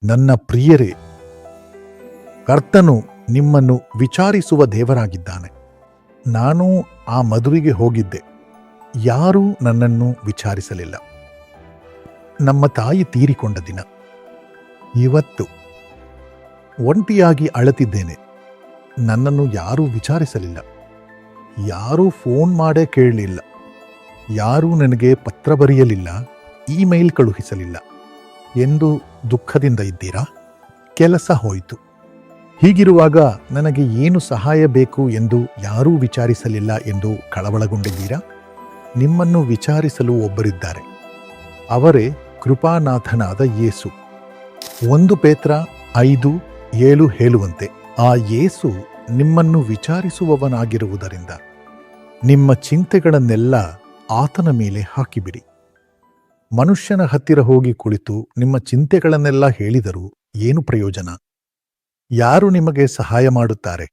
ನನ್ನ ಪ್ರಿಯರೇ, ಕರ್ತನು ನಿಮ್ಮನ್ನು ವಿಚಾರಿಸುವ ದೇವರಾಗಿದ್ದಾನೆ. ನಾನು ಆ ಮದುವೆಗೆ ಹೋಗಿದ್ದೆ. ಯಾರೂ ನನ್ನನ್ನು ವಿಚಾರಿಸಲಿಲ್ಲ. ನಮ್ಮ ತಾಯಿ ತೀರಿಕೊಂಡ ದಿನ. ಇವತ್ತು ಒಂಟಿಯಾಗಿ ಅಳುತ್ತಿದ್ದೇನೆ. ನನ್ನನ್ನು ಯಾರೂ ವಿಚಾರಿಸಲಿಲ್ಲ. ಯಾರೂ ಫೋನ್ ಮಾಡೇ ಕೇಳಲಿಲ್ಲ. ಯಾರೂ ನನಗೆ ಪತ್ರ ಬರೆಯಲಿಲ್ಲ, ಇಮೇಲ್ ಕಳುಹಿಸಲಿಲ್ಲ ಎಂದು ದುಃಖದಿಂದ ಇದ್ದೀರಾ? ಕೆಲಸ ಹೋಯಿತು. ಹೀಗಿರುವಾಗ ನನಗೆ ಏನು ಸಹಾಯ ಬೇಕು ಎಂದು ಯಾರೂ ವಿಚಾರಿಸಲಿಲ್ಲ ಎಂದು ಕಳವಳಗೊಂಡಿದ್ದೀರಾ? ನಿಮ್ಮನ್ನು ವಿಚಾರಿಸಲು ಒಬ್ಬರಿದ್ದಾರೆ. ಅವರೇ ಕೃಪಾನಾಥನಾದ ಯೇಸು. 1 ಪೇತ್ರ 5:7 ಹೇಳುವಂತೆ, ಆ ಯೇಸು ನಿಮ್ಮನ್ನು ವಿಚಾರಿಸುವವನಾಗಿರುವುದರಿಂದ ನಿಮ್ಮ ಚಿಂತೆಗಳನ್ನೆಲ್ಲ ಆತನ ಮೇಲೆ ಹಾಕಿಬಿಡಿ. ಮನುಷ್ಯನ ಹತ್ತಿರ ಹೋಗಿ ಕುಳಿತು ನಿಮ್ಮ ಚಿಂತೆಗಳನ್ನೆಲ್ಲ ಹೇಳಿದರೂ ಏನು ಪ್ರಯೋಜನ? ಯಾರು ನಿಮಗೆ ಸಹಾಯ ಮಾಡುತ್ತಾರೆ?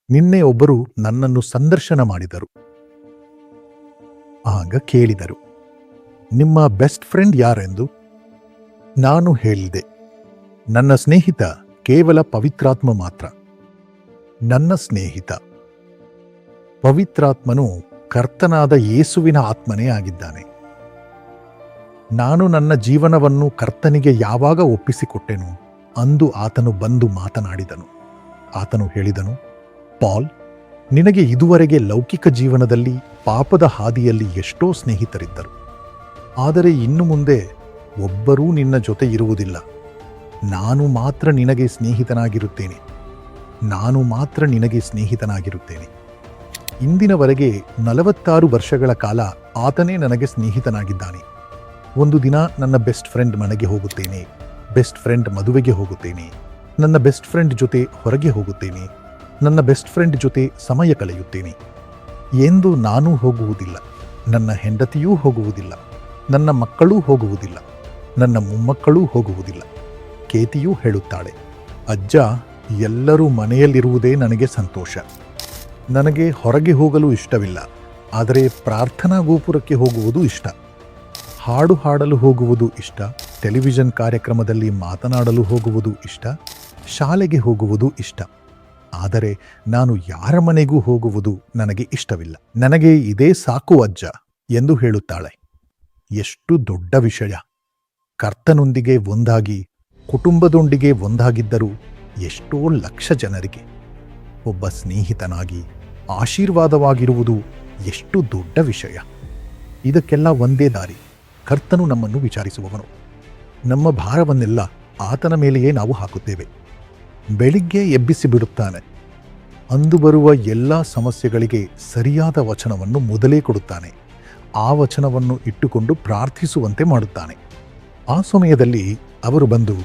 ನಿನ್ನೆ ಒಬ್ಬರು ನನ್ನನ್ನು ಸಂದರ್ಶನ ಮಾಡಿದರು. ಆಗ ಕೇಳಿದರು, ನಿಮ್ಮ ಬೆಸ್ಟ್ ಫ್ರೆಂಡ್ ಯಾರೆಂದು? ನಾನು ಹೇಳಿದೆ, ನನ್ನ ಸ್ನೇಹಿತ ಕೇವಲ ಪವಿತ್ರಾತ್ಮ ಮಾತ್ರ. ನನ್ನ ಸ್ನೇಹಿತ ಪವಿತ್ರಾತ್ಮನು ಕರ್ತನಾದ ಯೇಸುವಿನ ಆತ್ಮನೇ ಆಗಿದ್ದಾನೆ. ನಾನು ನನ್ನ ಜೀವನವನ್ನು ಕರ್ತನಿಗೆ ಯಾವಾಗ ಒಪ್ಪಿಸಿಕೊಟ್ಟೆನೋ ಅಂದು ಆತನು ಬಂದು ಮಾತನಾಡಿದನು. ಆತನು ಹೇಳಿದನು, ಪಾಲ್, ನಿನಗೆ ಇದುವರೆಗೆ ಲೌಕಿಕ ಜೀವನದಲ್ಲಿ ಪಾಪದ ಹಾದಿಯಲ್ಲಿ ಎಷ್ಟೋ ಸ್ನೇಹಿತರಿದ್ದರು. ಆದರೆ ಇನ್ನು ಮುಂದೆ ಒಬ್ಬರೂ ನಿನ್ನ ಜೊತೆ ಇರುವುದಿಲ್ಲ. ನಾನು ಮಾತ್ರ ನಿನಗೆ ಸ್ನೇಹಿತನಾಗಿರುತ್ತೇನೆ. ನಾನು ಮಾತ್ರ ನಿನಗೆ ಸ್ನೇಹಿತನಾಗಿರುತ್ತೇನೆ. ಇಂದಿನವರೆಗೆ 46 ವರ್ಷಗಳ ಕಾಲ ಆತನೇ ನನಗೆ ಸ್ನೇಹಿತನಾಗಿದ್ದಾನೆ. ಒಂದು ದಿನ ನನ್ನ ಬೆಸ್ಟ್ ಫ್ರೆಂಡ್ ಮನೆಗೆ ಹೋಗುತ್ತೇನೆ, ಬೆಸ್ಟ್ ಫ್ರೆಂಡ್ ಮದುವೆಗೆ ಹೋಗುತ್ತೇನೆ, ನನ್ನ ಬೆಸ್ಟ್ ಫ್ರೆಂಡ್ ಜೊತೆ ಹೊರಗೆ ಹೋಗುತ್ತೇನೆ, ನನ್ನ ಬೆಸ್ಟ್ ಫ್ರೆಂಡ್ ಜೊತೆ ಸಮಯ ಕಳೆಯುತ್ತೇನೆ ಎಂದು ನಾನೂ ಹೋಗುವುದಿಲ್ಲ. ನನ್ನ ಹೆಂಡತಿಯೂ ಹೋಗುವುದಿಲ್ಲ. ನನ್ನ ಮಕ್ಕಳೂ ಹೋಗುವುದಿಲ್ಲ. ನನ್ನ ಮೊಮ್ಮಕ್ಕಳೂ ಹೋಗುವುದಿಲ್ಲ. ಕೇತಿಯೂ ಹೇಳುತ್ತಾಳೆ, ಅಜ್ಜ, ಎಲ್ಲರೂ ಮನೆಯಲ್ಲಿರುವುದೇ ನನಗೆ ಸಂತೋಷ. ನನಗೆ ಹೊರಗೆ ಹೋಗಲು ಇಷ್ಟವಿಲ್ಲ, ಆದರೆ ಪ್ರಾರ್ಥನಾ ಗೋಪುರಕ್ಕೆ ಹೋಗುವುದು ಇಷ್ಟ. ಹಾಡು ಹಾಡಲು ಹೋಗುವುದು ಇಷ್ಟ. ಟೆಲಿವಿಷನ್ ಕಾರ್ಯಕ್ರಮದಲ್ಲಿ ಮಾತನಾಡಲು ಹೋಗುವುದು ಇಷ್ಟ. ಶಾಲೆಗೆ ಹೋಗುವುದು ಇಷ್ಟ. ಆದರೆ ನಾನು ಯಾರ ಮನೆಗೂ ಹೋಗುವುದು ನನಗೆ ಇಷ್ಟವಿಲ್ಲ. ನನಗೆ ಇದೇ ಸಾಕು ಅಜ್ಜ ಎಂದು ಹೇಳುತ್ತಾಳೆ. ಎಷ್ಟು ದೊಡ್ಡ ವಿಷಯ! ಕರ್ತನೊಂದಿಗೆ ಒಂದಾಗಿ, ಕುಟುಂಬದೊಂದಿಗೆ ಒಂದಾಗಿದ್ದರೂ ಎಷ್ಟೋ ಲಕ್ಷ ಜನರಿಗೆ ಒಬ್ಬ ಸ್ನೇಹಿತನಾಗಿ ಆಶೀರ್ವಾದವಾಗಿರುವುದು ಎಷ್ಟು ದೊಡ್ಡ ವಿಷಯ! ಇದಕ್ಕೆಲ್ಲ ಒಂದೇ ದಾರಿ. ಕರ್ತನು ನಮ್ಮನ್ನು ವಿಚಾರಿಸುವವನು. ನಮ್ಮ ಭಾರವನ್ನೆಲ್ಲ ಆತನ ಮೇಲೆಯೇ ನಾವು ಹಾಕುತ್ತೇವೆ. ಬೆಳಿಗ್ಗೆ ಎಬ್ಬಿಸಿ ಬಿಡುತ್ತಾನೆ. ಅಂದು ಬರುವ ಎಲ್ಲ ಸಮಸ್ಯೆಗಳಿಗೆ ಸರಿಯಾದ ವಚನವನ್ನು ಮೊದಲೇ ಕೊಡುತ್ತಾನೆ. ಆ ವಚನವನ್ನು ಇಟ್ಟುಕೊಂಡು ಪ್ರಾರ್ಥಿಸುವಂತೆ ಮಾಡುತ್ತಾನೆ. ಆ ಸಮಯದಲ್ಲಿ ಅವರು ಬಂದು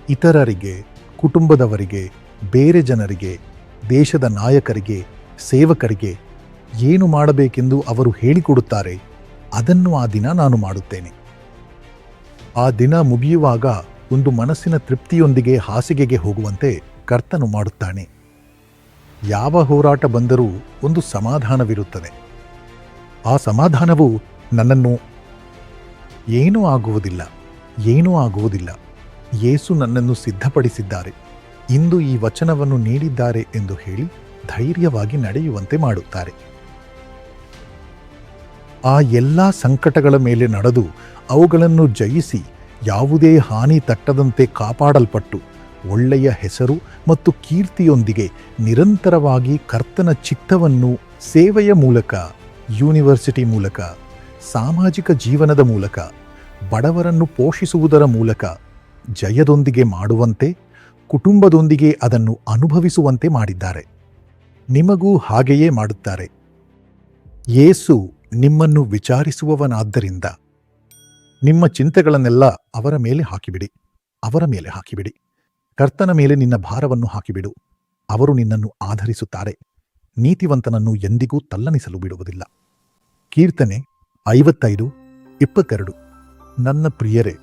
ಇತರರಿಗೆ, ಕುಟುಂಬದವರಿಗೆ, ಬೇರೆ ಜನರಿಗೆ, ದೇಶದ ನಾಯಕರಿಗೆ, ಸೇವಕರಿಗೆ ಏನು ಮಾಡಬೇಕೆಂದು ಅವರು ಹೇಳಿಕೊಡುತ್ತಾರೆ, ಅದನ್ನು ಆ ದಿನ ನಾನು ಮಾಡುತ್ತೇನೆ. ಆ ದಿನ ಮುಗಿಯುವಾಗ ಒಂದು ಮನಸ್ಸಿನ ತೃಪ್ತಿಯೊಂದಿಗೆ ಹಾಸಿಗೆಗೆ ಹೋಗುವಂತೆ ಕರ್ತನು ಮಾಡುತ್ತಾನೆ. ಯಾವ ಹೋರಾಟ ಬಂದರೂ ಒಂದು ಸಮಾಧಾನವಿರುತ್ತದೆ. ಆ ಸಮಾಧಾನವು ನನ್ನನ್ನು ಏನೂ ಆಗುವುದಿಲ್ಲ, ಏನೂ ಆಗುವುದಿಲ್ಲ, ಯೇಸು ನನ್ನನ್ನು ಸಿದ್ಧಪಡಿಸಿದ್ದಾರೆ, ಇಂದು ಈ ವಚನವನ್ನು ನೀಡಿದ್ದಾರೆ ಎಂದು ಹೇಳಿ ಧೈರ್ಯವಾಗಿ ನಡೆಯುವಂತೆ ಮಾಡುತ್ತಾರೆ. ಆ ಎಲ್ಲ ಸಂಕಟಗಳ ಮೇಲೆ ನಡೆದು ಅವುಗಳನ್ನು ಜಯಿಸಿ ಯಾವುದೇ ಹಾನಿ ತಟ್ಟದಂತೆ ಕಾಪಾಡಲ್ಪಟ್ಟು ಒಳ್ಳೆಯ ಹೆಸರು ಮತ್ತು ಕೀರ್ತಿಯೊಂದಿಗೆ ನಿರಂತರವಾಗಿ ಕರ್ತನ ಚಿತ್ತವನ್ನು ಸೇವೆಯ ಮೂಲಕ, ಯೂನಿವರ್ಸಿಟಿ ಮೂಲಕ, ಸಾಮಾಜಿಕ ಜೀವನದ ಮೂಲಕ, ಬಡವರನ್ನು ಪೋಷಿಸುವುದರ ಮೂಲಕ ಜಯದೊಂದಿಗೆ ಮಾಡುವಂತೆ, ಕುಟುಂಬದೊಂದಿಗೆ ಅದನ್ನು ಅನುಭವಿಸುವಂತೆ ಮಾಡಿದ್ದಾರೆ. ನಿಮಗೂ ಹಾಗೆಯೇ ಮಾಡುತ್ತಾರೆ. ಯೇಸು ನಿಮ್ಮನ್ನು ವಿಚಾರಿಸುವವನಾದ್ದರಿಂದ ನಿಮ್ಮ ಚಿಂತೆಗಳನ್ನೆಲ್ಲ ಅವರ ಮೇಲೆ ಹಾಕಿಬಿಡಿ. ಅವರ ಮೇಲೆ ಹಾಕಿಬಿಡಿ. ಕರ್ತನ ಮೇಲೆ ನಿನ್ನ ಭಾರವನ್ನು ಹಾಕಿಬಿಡು. ಅವರು ನಿನ್ನನ್ನು ಆಧರಿಸುತ್ತಾರೆ. ನೀತಿವಂತನನ್ನು ಎಂದಿಗೂ ತಲ್ಲಣಿಸಲು ಬಿಡುವುದಿಲ್ಲ. ಕೀರ್ತನೆ 55:22. ನನ್ನ ಪ್ರಿಯರೇ,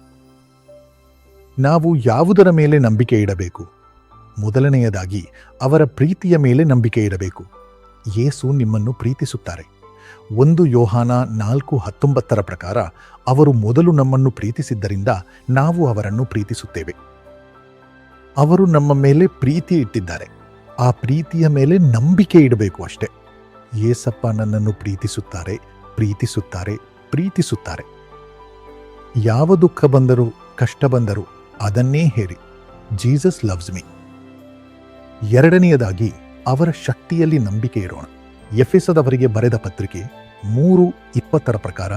ನಾವು ಯಾವುದರ ಮೇಲೆ ನಂಬಿಕೆ ಇಡಬೇಕು? ಮೊದಲನೆಯದಾಗಿ ಅವರ ಪ್ರೀತಿಯ ಮೇಲೆ ನಂಬಿಕೆ ಇಡಬೇಕು. ಯೇಸು ನಿಮ್ಮನ್ನು ಪ್ರೀತಿಸುತ್ತಾರೆ. 1 ಯೋಹಾನ 4:19 ಪ್ರಕಾರ ಅವರು ಮೊದಲು ನಮ್ಮನ್ನು ಪ್ರೀತಿಸಿದ್ದರಿಂದ ನಾವು ಅವರನ್ನು ಪ್ರೀತಿಸುತ್ತೇವೆ. ಅವರು ನಮ್ಮ ಮೇಲೆ ಪ್ರೀತಿ ಇಟ್ಟಿದ್ದಾರೆ. ಆ ಪ್ರೀತಿಯ ಮೇಲೆ ನಂಬಿಕೆ ಇಡಬೇಕು ಅಷ್ಟೆ. ಯೇಸಪ್ಪ ನನ್ನನ್ನು ಪ್ರೀತಿಸುತ್ತಾರೆ, ಪ್ರೀತಿಸುತ್ತಾರೆ, ಪ್ರೀತಿಸುತ್ತಾರೆ. ಯಾವ ದುಃಖ ಬಂದರೂ ಕಷ್ಟ ಬಂದರೂ ಅದನ್ನೇ ಹೇರಿ, ಜೀಸಸ್ ಲವ್ಸ್ ಮೀ. ಎರಡನೆಯದಾಗಿ ಅವರ ಶಕ್ತಿಯಲ್ಲಿ ನಂಬಿಕೆ ಇರೋಣ. ಎಫೆಸದವರಿಗೆ ಬರೆದ ಪತ್ರಿಕೆ 3:20 ಪ್ರಕಾರ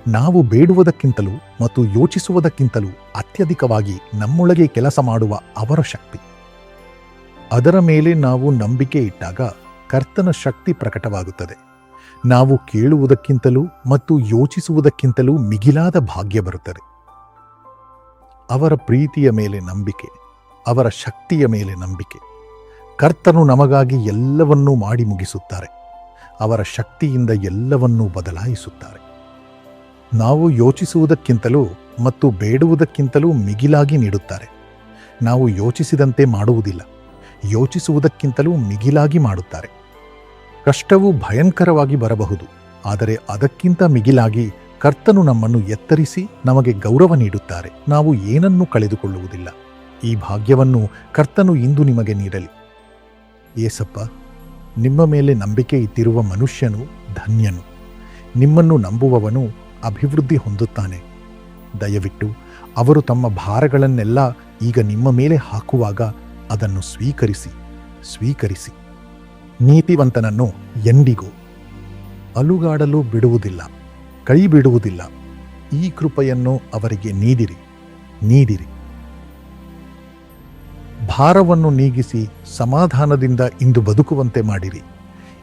ನಾವು ಬೇಡುವುದಕ್ಕಿಂತಲೂ ಮತ್ತು ಯೋಚಿಸುವುದಕ್ಕಿಂತಲೂ ಅತ್ಯಧಿಕವಾಗಿ ನಮ್ಮೊಳಗೆ ಕೆಲಸ ಮಾಡುವ ಅವರ ಶಕ್ತಿ, ಅದರ ಮೇಲೆ ನಾವು ನಂಬಿಕೆ ಇಟ್ಟಾಗ ಕರ್ತನ ಶಕ್ತಿ ಪ್ರಕಟವಾಗುತ್ತದೆ. ನಾವು ಕೇಳುವುದಕ್ಕಿಂತಲೂ ಮತ್ತು ಯೋಚಿಸುವುದಕ್ಕಿಂತಲೂ ಮಿಗಿಲಾದ ಭಾಗ್ಯ ಬರುತ್ತದೆ. ಅವರ ಪ್ರೀತಿಯ ಮೇಲೆ ನಂಬಿಕೆ, ಅವರ ಶಕ್ತಿಯ ಮೇಲೆ ನಂಬಿಕೆ. ಕರ್ತನು ನಮಗಾಗಿ ಎಲ್ಲವನ್ನೂ ಮಾಡಿ ಮುಗಿಸುತ್ತಾರೆ. ಅವರ ಶಕ್ತಿಯಿಂದ ಎಲ್ಲವನ್ನೂ ಬದಲಾಯಿಸುತ್ತಾರೆ. ನಾವು ಯೋಚಿಸುವುದಕ್ಕಿಂತಲೂ ಮತ್ತು ಬೇಡುವುದಕ್ಕಿಂತಲೂ ಮಿಗಿಲಾಗಿ ನೀಡುತ್ತಾರೆ. ನಾವು ಯೋಚಿಸಿದಂತೆ ಮಾಡುವುದಿಲ್ಲ, ಯೋಚಿಸುವುದಕ್ಕಿಂತಲೂ ಮಿಗಿಲಾಗಿ ಮಾಡುತ್ತಾರೆ. ಕಷ್ಟವು ಭಯಂಕರವಾಗಿ ಬರಬಹುದು, ಆದರೆ ಅದಕ್ಕಿಂತ ಮಿಗಿಲಾಗಿ ಕರ್ತನು ನಮ್ಮನ್ನು ಎತ್ತರಿಸಿ ನಮಗೆ ಗೌರವ ನೀಡುತ್ತಾರೆ. ನಾವು ಏನನ್ನೂ ಕಳೆದುಕೊಳ್ಳುವುದಿಲ್ಲ. ಈ ಭಾಗ್ಯವನ್ನು ಕರ್ತನು ಇಂದು ನಿಮಗೆ ನೀಡಲಿ. ಯೇಸಪ್ಪ, ನಿಮ್ಮ ಮೇಲೆ ನಂಬಿಕೆ ಇಟ್ಟಿರುವ ಮನುಷ್ಯನು ಧನ್ಯನು. ನಿಮ್ಮನ್ನು ನಂಬುವವನು ಅಭಿವೃದ್ಧಿ ಹೊಂದುತ್ತಾನೆ. ದಯವಿಟ್ಟು ಅವರು ತಮ್ಮ ಭಾರಗಳನ್ನೆಲ್ಲ ಈಗ ನಿಮ್ಮ ಮೇಲೆ ಹಾಕುವಾಗ ಅದನ್ನು ಸ್ವೀಕರಿಸಿ. ನೀತಿವಂತನನ್ನು ಎಂದಿಗೂ ಅಲುಗಾಡಲು ಬಿಡುವುದಿಲ್ಲ, ಕೈ ಬಿಡುವುದಿಲ್ಲ. ಈ ಕೃಪೆಯನ್ನು ಅವರಿಗೆ ನೀಡಿರಿ. ಭಾರವನ್ನು ನೀಗಿಸಿ ಸಮಾಧಾನದಿಂದ ಇಂದು ಬದುಕುವಂತೆ ಮಾಡಿರಿ.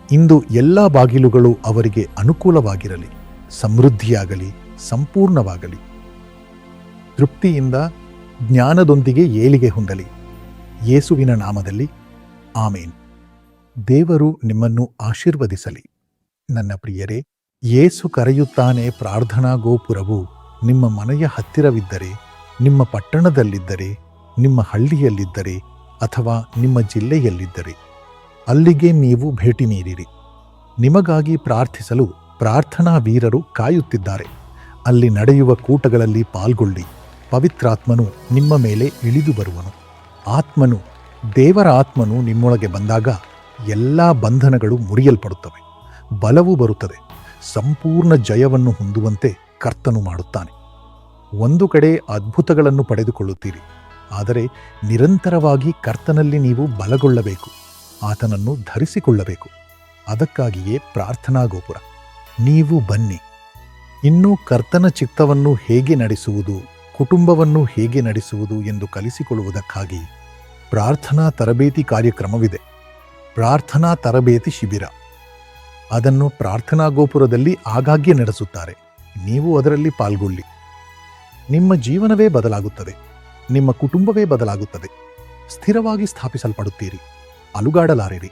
ಇಂದು ಎಲ್ಲ ಬಾಗಿಲುಗಳು ಅವರಿಗೆ ಅನುಕೂಲವಾಗಿರಲಿ, ಸಮೃದ್ಧಿಯಾಗಲಿ, ಸಂಪೂರ್ಣವಾಗಲಿ. ತೃಪ್ತಿಯಿಂದ ಜ್ಞಾನದೊಂದಿಗೆ ಏಳಿಗೆ ಹೊಂದಲಿ. ಯೇಸುವಿನ ನಾಮದಲ್ಲಿ ಆಮೇನ್. ದೇವರು ನಿಮ್ಮನ್ನು ಆಶೀರ್ವದಿಸಲಿ. ನನ್ನ ಪ್ರಿಯರೇ, ಯೇಸು ಕರೆಯುತ್ತಾನೆ ಪ್ರಾರ್ಥನಾ ಗೋಪುರವು ನಿಮ್ಮ ಮನೆಯ ಹತ್ತಿರವಿದ್ದರೆ, ನಿಮ್ಮ ಪಟ್ಟಣದಲ್ಲಿದ್ದರೆ, ನಿಮ್ಮ ಹಳ್ಳಿಯಲ್ಲಿದ್ದರೆ ಅಥವಾ ನಿಮ್ಮ ಜಿಲ್ಲೆಯಲ್ಲಿದ್ದರೆ ಅಲ್ಲಿಗೆ ನೀವು ಭೇಟಿ ನೀಡಿರಿ. ನಿಮಗಾಗಿ ಪ್ರಾರ್ಥಿಸಲು ಪ್ರಾರ್ಥನಾ ವೀರರು ಕಾಯುತ್ತಿದ್ದಾರೆ. ಅಲ್ಲಿ ನಡೆಯುವ ಕೂಟಗಳಲ್ಲಿ ಪಾಲ್ಗೊಳ್ಳಿ. ಪವಿತ್ರಾತ್ಮನು ನಿಮ್ಮ ಮೇಲೆ ಇಳಿದು ಬರುವನು. ದೇವರ ಆತ್ಮನು ನಿಮ್ಮೊಳಗೆ ಬಂದಾಗ ಎಲ್ಲ ಬಂಧನಗಳು ಮುರಿಯಲ್ಪಡುತ್ತವೆ, ಬಲವು ಬರುತ್ತದೆ. ಸಂಪೂರ್ಣ ಜಯವನ್ನು ಹೊಂದುವಂತೆ ಕರ್ತನು ಮಾಡುತ್ತಾನೆ. ಒಂದು ಕಡೆ ಅದ್ಭುತಗಳನ್ನು ಪಡೆದುಕೊಳ್ಳುತ್ತೀರಿ, ಆದರೆ ನಿರಂತರವಾಗಿ ಕರ್ತನಲ್ಲಿ ನೀವು ಬಲಗೊಳ್ಳಬೇಕು, ಆತನನ್ನು ಧರಿಸಿಕೊಳ್ಳಬೇಕು. ಅದಕ್ಕಾಗಿಯೇ ಪ್ರಾರ್ಥನಾ ಗೋಪುರ. ನೀವು ಬನ್ನಿ. ಇನ್ನೂ ಕರ್ತನ ಚಿತ್ತವನ್ನು ಹೇಗೆ ನಡೆಸುವುದು, ಕುಟುಂಬವನ್ನು ಹೇಗೆ ನಡೆಸುವುದು ಎಂದು ಕಲಿಸಿಕೊಳ್ಳುವುದಕ್ಕಾಗಿ ಪ್ರಾರ್ಥನಾ ತರಬೇತಿ ಕಾರ್ಯಕ್ರಮವಿದೆ. ಪ್ರಾರ್ಥನಾ ತರಬೇತಿ ಶಿಬಿರ. ಅದನ್ನು ಪ್ರಾರ್ಥನಾ ಗೋಪುರದಲ್ಲಿ ಆಗಾಗ್ಗೆ ನಡೆಸುತ್ತಾರೆ. ನೀವು ಅದರಲ್ಲಿ ಪಾಲ್ಗೊಳ್ಳಿ. ನಿಮ್ಮ ಜೀವನವೇ ಬದಲಾಗುತ್ತದೆ, ನಿಮ್ಮ ಕುಟುಂಬವೇ ಬದಲಾಗುತ್ತದೆ. ಸ್ಥಿರವಾಗಿ ಸ್ಥಾಪಿಸಲ್ಪಡುತ್ತೀರಿ, ಅಲುಗಾಡಲಾರಿರಿ,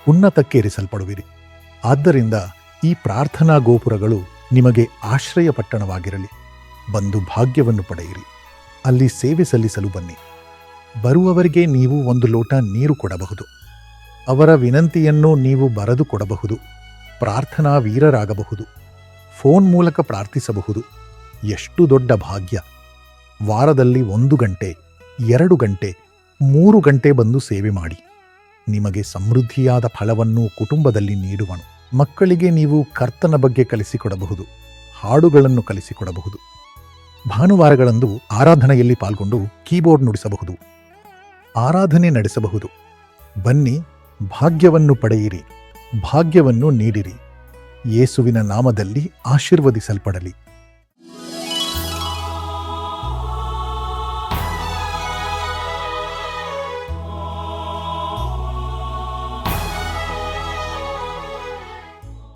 ಉನ್ನತಕ್ಕೇರಿಸಲ್ಪಡುವಿರಿ. ಆದ್ದರಿಂದ ಈ ಪ್ರಾರ್ಥನಾ ಗೋಪುರಗಳು ನಿಮಗೆ ಆಶ್ರಯ ಪಟ್ಟಣವಾಗಿರಲಿ. ಬಂದು ಭಾಗ್ಯವನ್ನು ಪಡೆಯಿರಿ. ಅಲ್ಲಿ ಸೇವೆ ಸಲ್ಲಿಸಲು ಬನ್ನಿ. ಬರುವವರಿಗೆ ನೀವು ಒಂದು ಲೋಟ ನೀರು ಕೊಡಬಹುದು. ಅವರ ವಿನಂತಿಯನ್ನು ನೀವು ಬರೆದು ಕೊಡಬಹುದು. ಪ್ರಾರ್ಥನಾ ವೀರರಾಗಬಹುದು. ಫೋನ್ ಮೂಲಕ ಪ್ರಾರ್ಥಿಸಬಹುದು. ಎಷ್ಟು ದೊಡ್ಡ ಭಾಗ್ಯ! ವಾರದಲ್ಲಿ 1 ಗಂಟೆ, 2 ಗಂಟೆ, 3 ಗಂಟೆ ಬಂದು ಸೇವೆ ಮಾಡಿ. ನಿಮಗೆ ಸಮೃದ್ಧಿಯಾದ ಫಲವನ್ನು ಕುಟುಂಬದಲ್ಲಿ ನೀಡುವನು. ಮಕ್ಕಳಿಗೆ ನೀವು ಕರ್ತನ ಬಗ್ಗೆ ಕಲಿಸಿಕೊಡಬಹುದು. ಹಾಡುಗಳನ್ನು ಕಲಿಸಿಕೊಡಬಹುದು. ಭಾನುವಾರಗಳಂದು ಆರಾಧನೆಯಲ್ಲಿ ಪಾಲ್ಗೊಂಡು ಕೀಬೋರ್ಡ್ ನುಡಿಸಬಹುದು. ಆರಾಧನೆ ನಡೆಸಬಹುದು. ಬನ್ನಿ, ಭಾಗ್ಯವನ್ನು ಪಡೆಯಿರಿ, ಭಾಗ್ಯವನ್ನು ನೀಡಿರಿ. ಯೇಸುವಿನ ನಾಮದಲ್ಲಿ ಆಶೀರ್ವದಿಸಲ್ಪಡಲಿ.